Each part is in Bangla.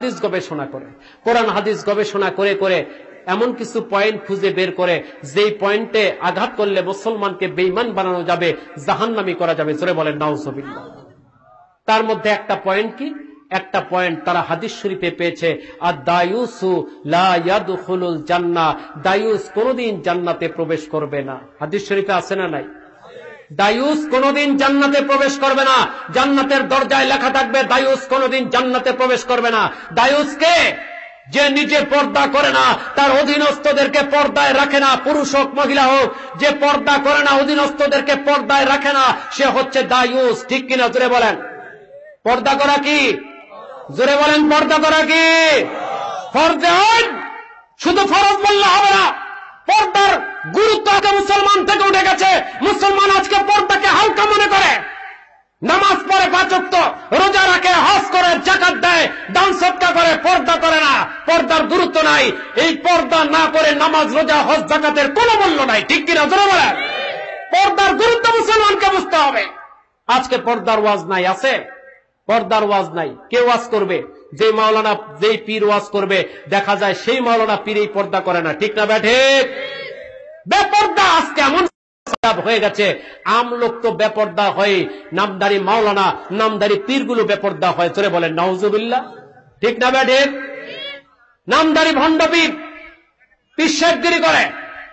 হাদিস গবেষণা করে, কোরআন হাদিস গবেষণা করে করে এমন কিছু পয়েন্ট খুঁজে বের করে যেই পয়েন্টে আঘাত করলে মুসলমানকে বেঈমান বানানো যাবে, জাহান্নামী করা যাবে। জোরে বলেন নাউজুবিল্লাহ। তার মধ্যে একটা পয়েন্ট কি? একটা পয়েন্ট তারা হাদিস শরীফে পেয়েছে, আদ-দায়ুসু লা ইয়াদখুলুল জান্নাহ, দায়ুস কোনদিন জান্নাতে প্রবেশ করবে না। হাদিস শরীফে আছে না নাই? দায়ুস কোনদিন জান্নাতে প্রবেশ করবে না। জান্নাতের দরজায় লেখা থাকবে দায়ুস কোনদিন জান্নাতে প্রবেশ করবে না। দায়ুস কে? যে নিজে পর্দা করে না, তার অধীনস্থদেরকে পর্দায় রাখে না, পুরুষ হোক মহিলা হোক, যে পর্দা করে না, অধীনস্থদেরকে পর্দায় রাখে না, সে হচ্ছে দায়ুস। ঠিক কিনা? জোরে বলেন। পর্দা করা কি? জোরে বলেন, পর্দা করা কি? ফরজ আইন। শুধু ফরজ বললে হবে না, পর্দার গুরুত্ব আজকে মুসলমান থেকে উঠে গেছে। মুসলমান আজকে পর্দাকে হালকা মনে করে, নামাজ পড়ে 5 ওয়াক্ত, রোজা রাখে, হজ করে, যাকাত দেয়, দান সদকা করে, পর্দা করে না। পর্দার গুরুত্ব নাই। এই পর্দা না করে নামাজ, রোজা, হজ, যাকাতের কোনো মূল্য নাই। ঠিক কিনা? জোরে বলেন। পর্দার গুরুত্ব মুসলমানকে বুঝতে হবে। আজকে পর্দার ওয়াজ নাই। আছে? পর্দার ওয়াজ নাই। কে ওয়াজ করবে? যে মাওলানা, যেই পীর ওয়াজ করবে, দেখা যায় সেই মাওলানা পীরই পর্দা করে না। ঠিক না ব্যাঠে? বেপর্দা আজকে এমন হয়ে গেছে। আম লোক তো বেপর্দা হয়, নামদারি মাওলানা, নামদারি পীরগুলো বেপর্দা হয়। চলে বলেন নাউজুবিল্লাহ। ঠিক না ব্যাঠে? নামদারি ভণ্ড পীর পিশাচগিরি করে,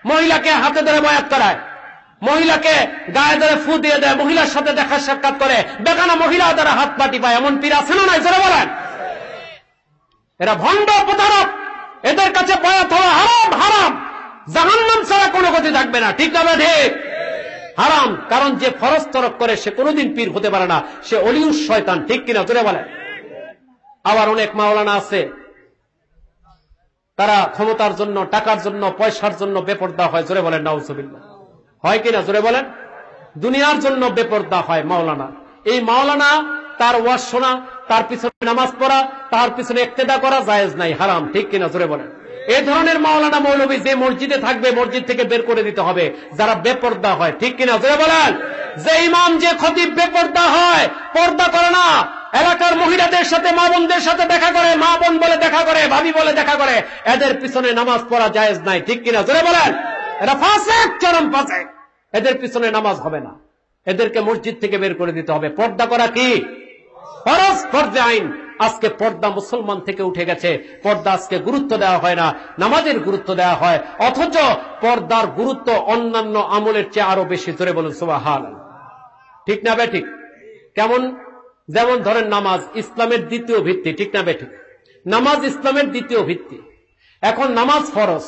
মহিলাকে হাতে ধরে বয়াত করায়, মহিলাকে গায়ে ধরে ফু দিয়ে দেয়, মহিলার সাথে দেখা সাক্ষাৎ করে, বেগানা মহিলা দ্বারা হাত পাটি পায়। এমন পীর আছে না নাই? জোরে বলেন। এরা ভণ্ড প্রতারক। এদের কাছে বয়াত হওয়া হারাম, হারাম। জাহান্নাম ছাড়া কোনো গতি থাকবে না। ঠিক না ঠিক? হারাম। কারণ যে ফরজ তরক করে সে কোনোদিন পীর হতে পারে না, সে অলিউস শয়তান। ঠিক কিনা? জোরে বলেন। আবার অনেক মাওলানা আছে, তারা ক্ষমতার জন্য, টাকার জন্য, পয়সার জন্য বেপর্দা হয়। জোরে বলেন নাউজুবিল্লাহ। হয় কিনা? জোরে বলেন। দুনিয়ার জন্য বেপর্দা হয় মাওলানা। এই মাওলানা, তার ওয়াজ শোনা, তার পিছনে নামাজ পড়া, তার পিছনে ইক্তেদা করা জায়েজ নাই, হারাম। ঠিক কিনা? জোরে বলেন। এই ধরনের মাওলানা মৌলবী যে মসজিদে থাকবে, মসজিদ থেকে বের করে দিতে হবে, যারা বেপর্দা হয়। ঠিক কিনা? জোরে বলেন। যে ইমাম, যে খতিব বেপর্দা হয়, পর্দা করে না, এলাকার মহিলাদের সাথে, মা বোনদের সাথে দেখা করে, মা বোন বলে দেখা করে, ভাবি বলে দেখা করে, এদের পিছনে নামাজ পড়া জায়েজ নাই। ঠিক কিনা? জোরে বলেন। এরা ফাসিক, চরম ফাসিক। এদের পিছনে নামাজ হবে না, এদেরকে মসজিদ থেকে বের করে দিতে হবে। পর্দা করা কি? ফরজ, ফরজে আইন। আজকে পর্দা মুসলমান থেকে উঠে গেছে। পর্দা আজকে গুরুত্ব দেওয়া হয় না, নামাজের গুরুত্ব দেওয়া হয়। অথচ পর্দার গুরুত্ব অন্যান্য আমলের চেয়ে আরো বেশি। জোরে বলুন সুবহানাল্লাহ। ঠিক না বে ঠিক? কেমন? যেমন ধরেন নামাজ ইসলামের দ্বিতীয় ভিত্তি। ঠিক না বে ঠিক? নামাজ ইসলামের দ্বিতীয় ভিত্তি। এখন নামাজ ফরজ।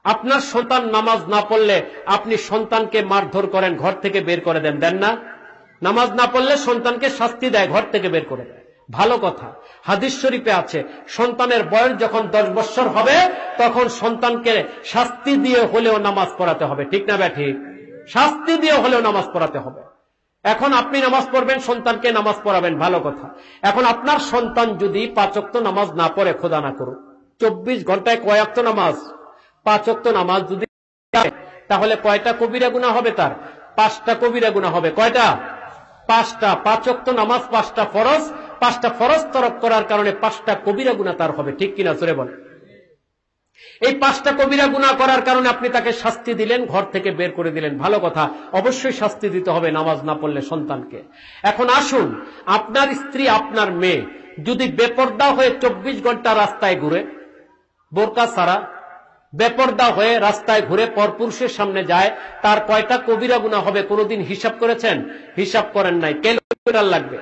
আপনার সন্তান নামাজ না পড়লে আপনি সন্তানকে মারধর করেন, ঘর থেকে বের করে দেন, দেন না? নামাজ না পড়লে সন্তানকে শাস্তি দেয়, ঘর থেকে বের করে দেয়। ভালো কথা। হাদিস শরীফে আছে, সন্তানের বয়স যখন 10 বছর হবে তখন সন্তানকে শাস্তি দিয়ে হলেও নামাজ পড়াতে হবে। ঠিক না বে ঠিক? শাস্তি দিয়ে হলেও নামাজ পড়াতে হবে। এখন আপনি নামাজ পড়বেন, সন্তানকে নামাজ পড়াবেন, ভালো কথা। এখন আপনার সন্তান যদি 5 ওয়াক্ত নামাজ না পড়ে, খোদা না করুক, 24 ঘন্টায় কয় ওয়াক্ত নামাজ? 5 ওয়াক্ত নামাজ যদি, তাহলে কয়টা কবিরা গুনাহ হবে তার? 5টা কবিরা গুনাহ হবে। কয়টা? 5টা। 5 ওয়াক্ত নামাজ, 5টা ফরজ, 5টা ফরজ তরক করার কারণে 5টা কবিরা গুনাহ তার হবে। ঠিক কিনা? জোরে বলেন। এই 5টা কবিরা গুনাহ করার কারণে আপনি তাকে শাস্তি দিলেন, ঘর থেকে বের করে দিলেন, ভালো কথা। অবশ্যই শাস্তি দিতে হবে নামাজ না পড়লে সন্তানকে। এখন আসুন, আপনার স্ত্রী, আপনার মেয়ে যদি বেপর্দা হয়ে 24 ঘন্টা রাস্তায় ঘুরে, বোরকা ছাড়া বেপর্দা হয়ে রাস্তায় ঘুরে পরপুরুষের সামনে যায়, তার কয়টা কবিরা গুনাহ হবে কোনদিন হিসাব করেছেন? হিসাব করেন নাই। ক্যালকুলেটর লাগবে,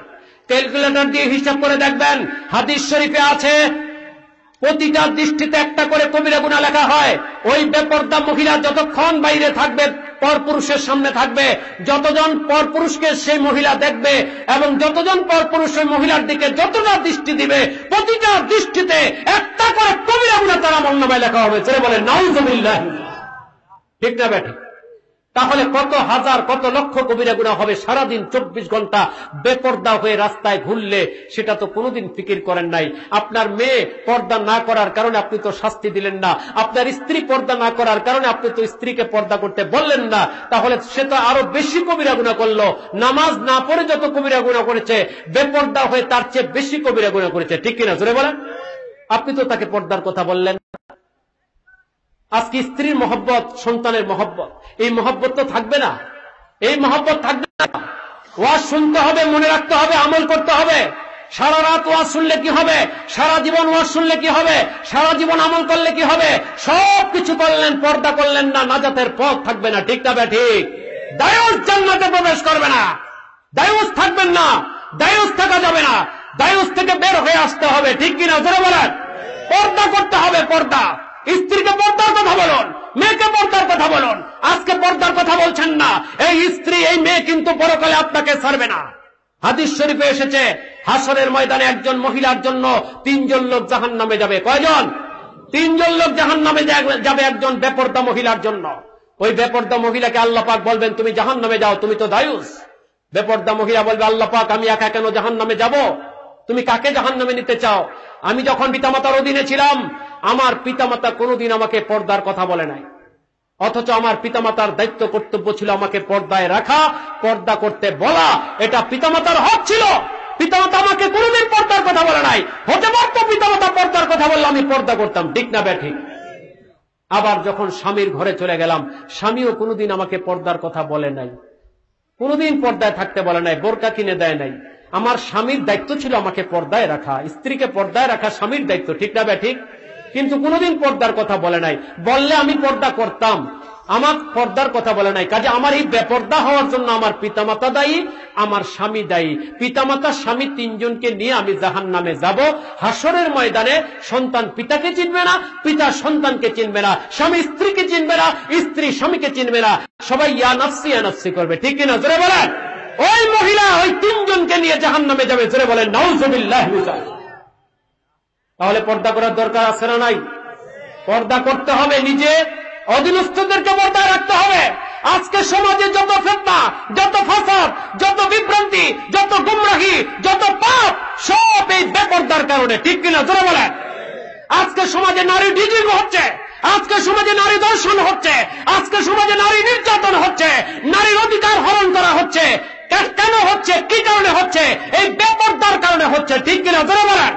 ক্যালকুলেটর দিয়ে হিসাব করে দেখবেন। হাদিস শরীফে আছে, প্রতিটা দৃষ্টিতে একটা করে কবিরা গুনাহ লেখা হয়। ওই বেপর্দা মহিলা যতক্ষণ বাইরে থাকবে, পরপুরুষের সামনে থাকবে, যতজন পরপুরুষকে সেই মহিলা দেখবে এবং যতজন পরপুরুষ ওই মহিলার দিকে যতটা দৃষ্টি দিবে, প্রতিটা দৃষ্টিতে একটা করে কবিরা গুনাহ তার আমলনামায় লেখা হবে। ছেড়ে বলে নাউজুবিল্লাহ। ঠিক না বেঠি? তাহলে কত হাজার, কত লক্ষ কবিরা গুনাহ হবে সারাদিন 24 ঘন্টা বেপর্দা হয়ে রাস্তায় ঘুরলে। সেটা তো কোনোদিন ফিকির করেন নাই। আপনার মেয়ে পর্দা না করার কারণে আপনি তো শাস্তি দিলেন না, আপনার স্ত্রী পর্দা না করার কারণে আপনি তো স্ত্রীকে পর্দা করতে বললেন না, তাহলে সে তো আরো বেশি কবিরা গুনাহ করলো। নামাজ না পড়ে যত কবিরা গুনাহ করেছে, বেপর্দা হয়ে তার চেয়ে বেশি কবিরা গুনাহ করেছে। ঠিক কিনা? জোরে বলেন। আপনি তো তাকে পর্দার কথা বললেন। আজকে স্ত্রীর মহব্বত, সন্তানের মহব্বত, এই মহব্বত তো থাকবে না, এই মহব্বত থাকবে না। ওয়াজ শুনতে হবে, মনে রাখতে হবে, আমল করতে হবে। সারা রাত ওয়াজ শুনলে কি হবে, সারা জীবন ওয়াজ শুনলে কি হবে, সারা জীবন আমল করলে কি হবে? সব কিছু করলেন, পর্দা করলেন না, নাজাতের পথ থাকবে না। ঠিক না ঠিক? দায়ুস জান্নাতে প্রবেশ করবে না, দায়ুস থাকবেন না, দায়ুস থাকা যাবে না, দায়ুস থেকে বের হয়ে আসতে হবে। ঠিক কিনা জোরে বলেন? পর্দা করতে হবে, পর্দা। স্ত্রীকে পর্দার কথা বলুন, মেয়েকে পর্দার কথা বলুন। আজকে পর্দার কথা বলছেন না, এই স্ত্রী, এই মেয়ে কিন্তু পরকালে আপনাকে ছাড়বে না। হাদিস শরীফে এসেছে, হাসরের ময়দানে একজন মহিলার জন্য 3 জন লোক জাহান্নামে যাবে। কয়জন? 3 জন লোক জাহান্নামে যাবে একজন বেপরদা মহিলার জন্য। ওই বেপরদা মহিলাকে আল্লাহ পাক বলবেন, তুমি জাহান্নামে যাও, তুমি তো দায়ুস। বেপরদা মহিলা বলবে, আল্লাহ পাক, আমি একা কেন জাহান্নামে যাব? তুমি কাকে জাহান্নামে নিতে চাও? আমি যখন পিতামাতার অধীনে ছিলাম, আমার পিতামাতা কোনোদিন আমাকে পর্দার কথা বলে নাই, অথচ আমার পিতামাতার দায়িত্ব কর্তব্য ছিল আমাকে পর্দায় রাখা, পর্দা করতে বলা। এটা পিতামাতার হক ছিল। পিতামাতা আমাকে কোনোদিন পর্দার কথা বলে নাই। হতে পারতো পিতামাতা পর্দার কথা বললে আমি পর্দা করতাম। ঠিক না ব্যাঠিক? আবার যখন স্বামীর ঘরে চলে গেলাম, স্বামীও কোনোদিন আমাকে পর্দার কথা বলে নাই, কোনোদিন পর্দায় থাকতে বলে নাই, বোরকা কিনে দেয় নাই। আমার স্বামীর দায়িত্ব ছিল আমাকে পর্দায় রাখা, স্ত্রীকে পর্দায় রাখা স্বামীর দায়িত্ব। ঠিক না ব্যাঠিক? কিন্তু কোনোদিন পর্দার কথা বলে নাই। বললে আমি পর্দা করতাম, আমার পর্দার কথা বলে নাই। কাজে আমার এই বেপর্দা হওয়ার জন্য আমার পিতামাতা দায়ী, আমার স্বামী দায়ী। পিতামাতা স্বামী 3 জনকে নিয়ে আমি জাহান্নামে যাব। হাসরের ময়দানে সন্তান পিতাকে চিনবে না, পিতা সন্তানকে চিনবে না, স্বামী স্ত্রীকে চিনবে না, স্ত্রী স্বামীকে চিনবে না। সবাই ইয়া নাফসি করবে। ঠিক কিনা জোরে বলেন? ওই মহিলা ওই 3 জনকে নিয়ে জাহান্নামে যাবে। জোরে বলেন নাউযুবিল্লাহ। তাহলে পর্দা করার দরকার আছে না নাই? পর্দা করতে হবে, নিজে অধীনস্থদেরকে পর্দায় রাখতে হবে। আজকে সমাজে যত ফিতনা, যত ফাসাদ, যত বিভ্রান্তি, যত গুমরাহি, যত পাপ, সব এই বেপর্দার কারণে। ঠিক কিনা জোরে বলেন? আজকে সমাজে নারী ডিজিং হচ্ছে, আজকে সমাজে নারী দর্শন হচ্ছে, আজকে সমাজে নারী নির্যাতন হচ্ছে, নারীর অধিকার হরণ করা হচ্ছে। কেন হচ্ছে? কি কারণে হচ্ছে? এই বেপর্দার কারণে হচ্ছে। ঠিক কিনা জোরে বলেন?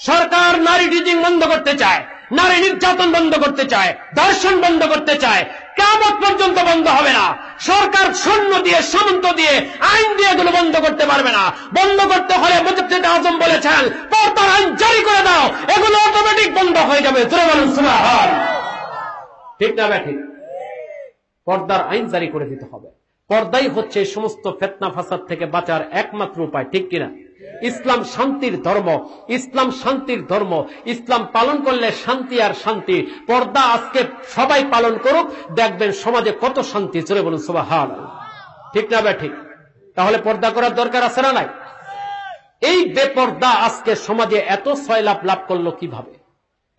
সরকার নারী ডিজিং বন্ধ করতে চায়, নারী নির্যাতন বন্ধ করতে চায়, দর্শন বন্ধ করতে চায়। কিয়ামত পর্যন্ত বন্ধ হবে না। সরকার সৈন্য দিয়ে, সামন্ত দিয়ে, আইন দিয়ে এগুলো বন্ধ করতে পারবে না। বন্ধ করতে হলে মুজাদ্দিদ আজম বলেছেন, পর্দার আইন জারি করে দাও, এগুলো অটোমেটিক বন্ধ হয়ে যাবে। জোরে বলুন সুবহান। ঠিক না ঠিক? পর্দার আইন জারি করে দিতে হবে। পর্দাই হচ্ছে সমস্ত ফিতনা ফাসাদ থেকে বাঁচার একমাত্র উপায়। ঠিক কিনা? ইসলাম শান্তির ধর্ম, ইসলাম শান্তির ধর্ম। ইসলাম পালন করলে শান্তি আর শান্তি। পর্দা আজকে সবাই পালন করুক, দেখবেন সমাজে কত শান্তি। জোরে বলুন সুবহানাল্লাহ। ঠিক না ঠিক? তাহলে পর্দা করার দরকার আছে না নাই? এই বেপর্দা আজকে সমাজে এত সয়লাভ লাভ করলো কিভাবে?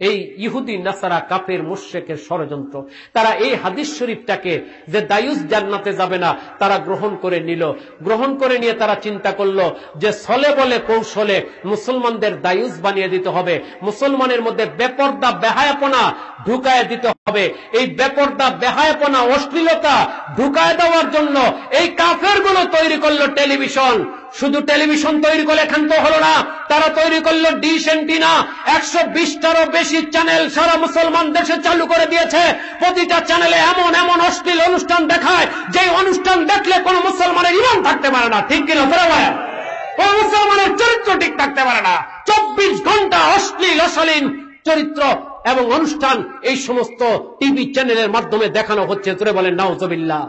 এই ইহুদি নাসারা কাফের মুশরিকের ষড়যন্ত্র। তারা এই হাদিস শরীফটাকে যে দায়ুস জান্নাতে যাবে না, তারা গ্রহণ করে নিল। গ্রহণ করে নিয়ে তারা চিন্তা করলো যে ছলে বলে কৌশলে মুসলমানদের দায়ুস বানিয়ে দিতে হবে, মুসলমানের মধ্যে বেপর্দা বেহায়াপনা ঢুকায় দিতে হবে। এই বেপর্দা বেহায়াপনা অশ্লীলতা ঢুকায় দেওয়ার জন্য এই কাফেরগুলো তৈরি করলো টেলিভিশন। শুধু টেলিভিশন তৈরি করে ক্ষান্ত হলো না, তারা তৈরি করলো ডিশ অ্যান্টিনা। 120টারও বেশি চ্যানেল সারা মুসলমান দেশে চালু করে দিয়েছে। প্রতিটা চ্যানেলে এমন এমন অশ্লীল অনুষ্ঠান দেখায়, যে অনুষ্ঠান দেখলে কোন মুসলমানের ঈমান থাকতে পারে না। ঠিক কিনা বলে ভাই? কোন মুসলমানের চরিত্র ঠিক থাকতে পারে না। 24 ঘন্টা অশ্লীল অশালীন চরিত্র এবং অনুষ্ঠান এই সমস্ত টিভি চ্যানেলের মাধ্যমে দেখানো হচ্ছে। জোরে বলেন নাউযুবিল্লাহ।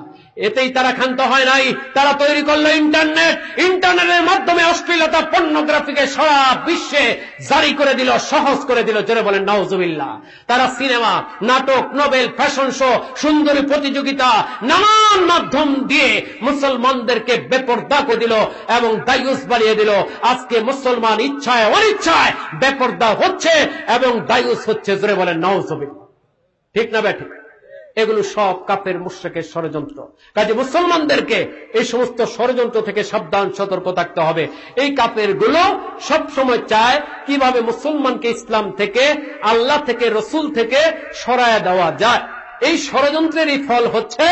এতেই তারা ক্ষান্ত হয় নাই, তারা তৈরি করলো ইন্টারনেট। ইন্টারনেটের মাধ্যমে অশ্লীলতা, পর্নোগ্রাফিকে সারা বিশ্বে জারি করে দিল, সহজ করে দিল। জোরে বলেন নাউযুবিল্লাহ। তারা সিনেমা, নাটক, নোবেল, ফ্যাশন শো, সুন্দরী প্রতিযোগিতা, নানান মাধ্যম দিয়ে মুসলমানদেরকে বেপর্দা করে দিল এবং দায়ুস বানিয়ে দিল। আজকে মুসলমান ইচ্ছায় অনিচ্ছায় বেপর্দা হচ্ছে এবং দায়ুস হচ্ছে। জোরে বলেন নাউযুবিল্লাহ। ঠিক না ব্যাঠিক? এগুলো সব কাফের মুশরিকের ষড়যন্ত্র। কাজে মুসলমানদেরকে এই সমস্ত ষড়যন্ত্র থেকে সাবধান, সতর্ক থাকতে হবে। এই কাফেরগুলো সব সময় চায় কিভাবে মুসলমানকে ইসলাম থেকে, আল্লাহ থেকে, রসুল থেকে সরায় দেওয়া যায়। এই ষড়যন্ত্রের এই ফল হচ্ছে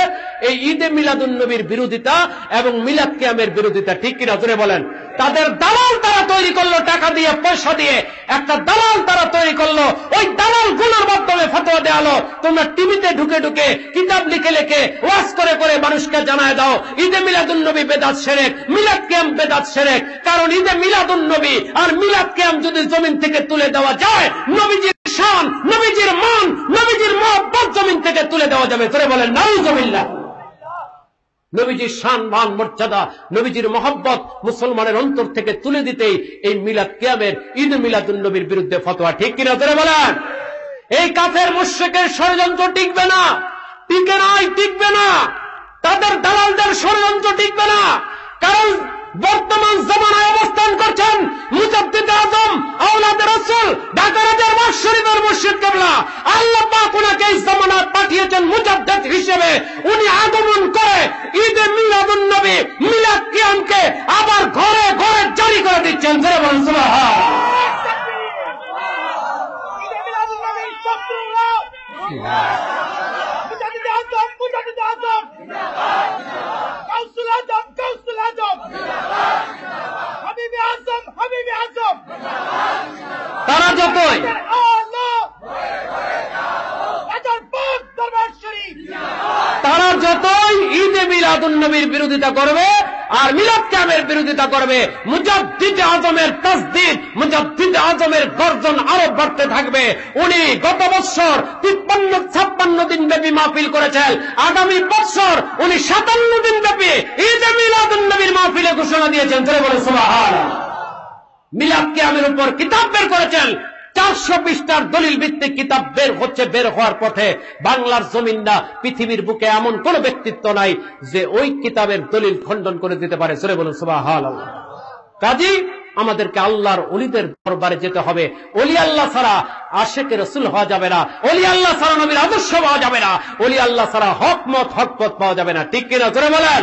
এই ঈদে মিলাদুন নবীর বিরোধিতা এবং মিলাদ কিয়ামের বিরোধিতা। ঠিক কিনা জোরে বলেন? তাদের দালাল তারা তৈরি করলো, টাকা দিয়ে, পয়সা দিয়ে একটা দালাল তারা পারলো, ওই দালাল গুলোর মাধ্যমে ফতোয়া দেওয়ালো। তোমরা টিভিতে ঢুকে ঢুকে কিতাব লিখে লিখে ওয়াজ করে করে মানুষকে জানায় দাও ঈদে মিলাদুন নবী বেদাত শিরক, মিলাদ কিয়াম বেদাত শিরক। কারণ ঈদে মিলাদুন নবী আর মিলাদ কিয়াম যদি জমিন থেকে তুলে দেওয়া যায়, নবীজির শান, নবীজির মান, নবীজির মহব্বত জমিন থেকে তুলে দেওয়া যাবে। জোরে বলেন নাউজুবিল্লাহ। নবীজির শান, মান, মর্যাদা, নবীজির মহব্বত মুসলমানের অন্তর থেকে তুলে দিতেই এই মিলাদ কিয়ামের, ঈদ মিলাদুন নবীর বিরুদ্ধে ফতোয়া। ঠিক কিনা জোরে বলেন? এই কাফের মুশরিকের ষড়যন্ত্র টিকবে না, টিকে নাই, টিকবে না। তাদের দালালদের ষড়যন্ত্র টিকবে না। কারণ বর্তমান জমানায় অবস্থান করছেন মুজাদ্দিদ আজম আওলাদে রাসূল ঢাকা রাজার মসজিদ শরীফের মুর্শিদ কিবলা। আল্লাহ পাক ওনাকে এই জামানায় পাঠিয়েছেন মুজাদ্দিদ হিসেবে। উনি আগমন করে ঈদে মিলাদুন নবী, মিলাদ কিয়ামকে আবার ঘরে ঘরে জারি করে দিচ্ছেন। জোরে বলেন সুবহানাল্লাহ। তারা যতই ঈদে মিলাদুন নবীর বিরোধিতা করবে আর মিলাদ কিয়ামের বিরোধিতা করবে, মুজাদ্দিদ আজমের তাসদীদ, মুজাদ্দিদ আজমের গর্জন আরো বাড়তে থাকবে। উনি গত বছর 53-56 দিন ব্যাপী মাহফিল করেছেন। আগামী বছর উনি 57 দিন ব্যাপী ঈদে মিলাদুন নবীর মাহফিলে ঘোষণা দিয়েছেন। জোরে বলেন সুবহানাল্লাহ। মিলাদ কিয়ামের উপর কিতাব বের করেছেন। 400 পৃষ্ঠার দলিল ভিত্তিক কিতাব বের হওয়ার পথে। বাংলার জমিন না, পৃথিবীর বুকে এমন কোন ব্যক্তিত্ব নাই যে ওই কিতাবের দলিল খণ্ডন করে দিতে পারে। জোরে বলুন সুবহানাল্লাহ। কাজী আমাদেরকে আল্লাহর ওলিদের দরবারে যেতে হবে। ওলি আল্লাহ ছাড়া আশিকে রাসূল হওয়া যাবে না, ওলি আল্লাহ ছাড়া নবীর আদর্শ পাওয়া যাবে না, ওলি আল্লাহ ছাড়া হকমত হকপথ পাওয়া যাবে না। ঠিক কিনা জোরে বলেন?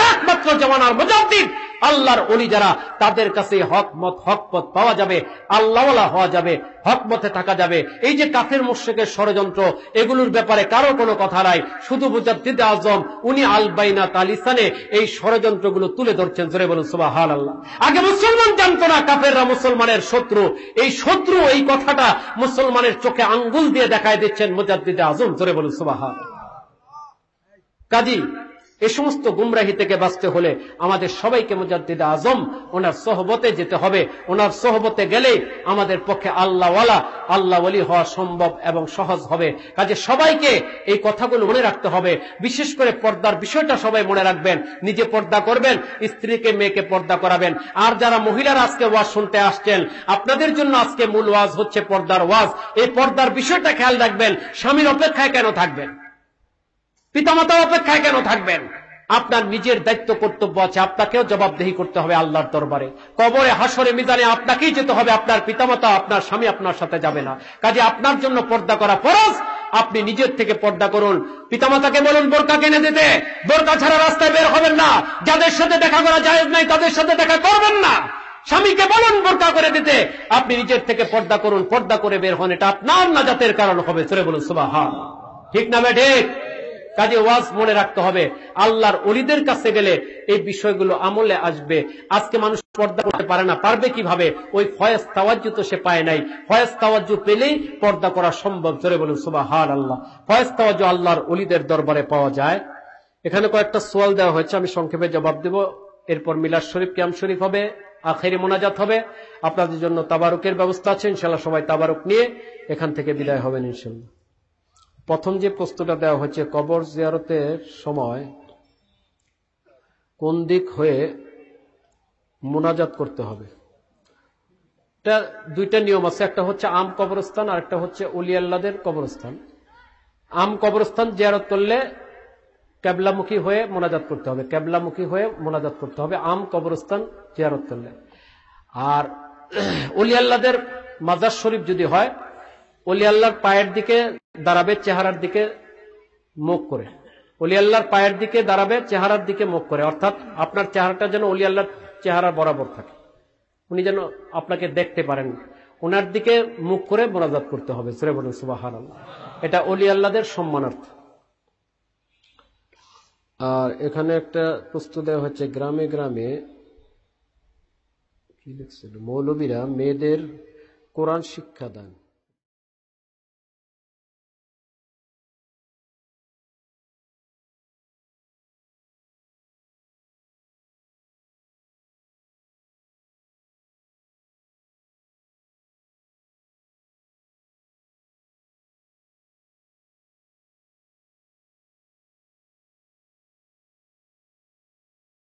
একমাত্র জামানার মুজাদ্দিদ আল্লাহর ওলি যারা, তাদের কাছে হকমত হকপথ পাওয়া যাবে, আল্লাহওয়ালা হওয়া যাবে, হকমতে থাকা যাবে। এই যে কাফের মুশরিকের ষড়যন্ত্র, এগুলোর ব্যাপারে কারো কোনো কথা নাই। শুধু মুজাদ্দিদ আজম উনি আল বাইনাত আল ইসানে এই ষড়যন্ত্রগুলো তুলে ধরছেন। জোরে বলুন সুবহানাল্লাহ। আগে মুসলমান জানতো না কাফেররা মুসলমানের শত্রু। এই শত্রু, এই কথাটা মুসলমানের চোখে আঙ্গুল দিয়ে দেখায় দিচ্ছেন মুজাদ্দিদ আজম। জোরে বলুন সুবহানাল্লাহ। কাজী এই সমস্ত গুমরাহি থেকে বাঁচতে হলে আমাদের সবাইকে মুজাদ্দিদ আজম ওনার সোহবতে যেতে হবে। ওনার সোহবতে গেলে আমাদের পক্ষে আল্লাহওয়ালা, আল্লাহ ওলি হওয়া সম্ভব এবং সহজ হবে। কাজে সবাইকে এই কথাগুলো মনে রাখতে হবে। বিশেষ করে পর্দার বিষয়টা সবাই মনে রাখবেন। নিজে পর্দা করবেন, স্ত্রীকে মেয়েকে পর্দা করাবেন। আর যারা মহিলারা আজকে ওয়াজ শুনতে আসছেন, আপনাদের জন্য আজকে মূল ওয়াজ হচ্ছে পর্দার ওয়াজ। এই পর্দার বিষয়টা খেয়াল রাখবেন। স্বামীর অপেক্ষায় কেন থাকবেন? পিতামাতা অপেক্ষায় কেন থাকবেন? আপনার নিজের দায়িত্ব কর্তব্য আছে, আপনাকেও জবাবদেহি করতে হবে আল্লাহর দরবারে। কবরে, হাসরে, মিজানে আপনাকেই যেতে হবে। আপনার পিতামাতা, আপনার স্বামী আপনার সাথে যাবে না। কাজে আপনার জন্য পর্দা করা ফরজ। আপনি নিজের থেকে পর্দা করুন। পিতামাতাকে বলুন বোরকা কিনে দিতে। বোরকা ছাড়া রাস্তায় বের হবেন না। যাদের সাথে দেখা করা জায়েজ নাই তাদের সাথে দেখা করবেন না। স্বামীকে বলুন বোরকা করে দিতে। আপনি নিজের থেকে পর্দা করুন, পর্দা করে বের হন। এটা আপনার নাজাতের কারণ হবে। জোরে বলুন সুবহানাল্লাহ। ঠিক না বে ঠিক? কাজে ওয়াজ মনে রাখতে হবে। আল্লাহর ওলিদের কাছে গেলে এই বিষয়গুলো আমলে আসবে। আজকে মানুষ পর্দা করতে পারে না, পারবে কিভাবে? ওই ফয়েজ তাওয়াজ্জু তো সে পায় নাই। ফয়েজ তাওয়াজ্জু পেলেই পর্দা করা সম্ভব। জোরে বলুন সুবহানাল্লাহ। ফয়েজ তাওয়াজ্জু আল্লাহর ওলিদের দরবারে পাওয়া যায়। এখানে কয়েকটা সওয়াল দেওয়া হয়েছে, আমি সংক্ষেপে জবাব দেব। এরপর মিলাদ শরীফ, কিয়াম শরীফ হবে, আখেরি মোনাজাত হবে। আপনাদের জন্য তাবারুকের ব্যবস্থা আছে। ইনশাআল্লাহ সবাই তাবারুক নিয়ে এখান থেকে বিদায় হবেন ইনশাআল্লাহ। প্রথম যে প্রশ্নটা দেওয়া হচ্ছে, কবর জিয়ারতের সময় কোন দিক হয়ে মোনাজাত করতে হবে? এটা দুইটা নিয়ম আছে। একটা হচ্ছে আম কবরস্থান, আর একটা হচ্ছে ওলি আল্লাহদের কবরস্থান। আম কবরস্থান জিয়ারত করলে কেবলামুখী হয়ে মোনাজাত করতে হবে, কেবলামুখী হয়ে মোনাজাত করতে হবে আম কবরস্থান জিয়ারত করলে। আর ওলি আল্লাহদের মাজার শরীফ যদি হয়, ওলি আল্লাহর পায়ের দিকে দাঁড়াবে, চেহারার দিকে মুখ করে। ওলি আল্লাহর পায়ের দিকে দাঁড়াবে, চেহারার দিকে মুখ করে। অর্থাৎ আপনার চেহারাটা যেন ওলি আল্লাহর চেহারা বরাবর থাকে, উনি যেন আপনাকে দেখতে পারেন। ওনার দিকে মুখ করে মোনাজাত করতে হবে। জোরে বলুন সুবহানাল্লাহ। এটা ওলি আল্লাহদের সম্মানার্থ। আর এখানে একটা প্রশ্ন দেওয়া হচ্ছে, গ্রামে গ্রামে কি লিখছিল, মৌলবীরা মেয়েদের কোরআন শিক্ষা দেন,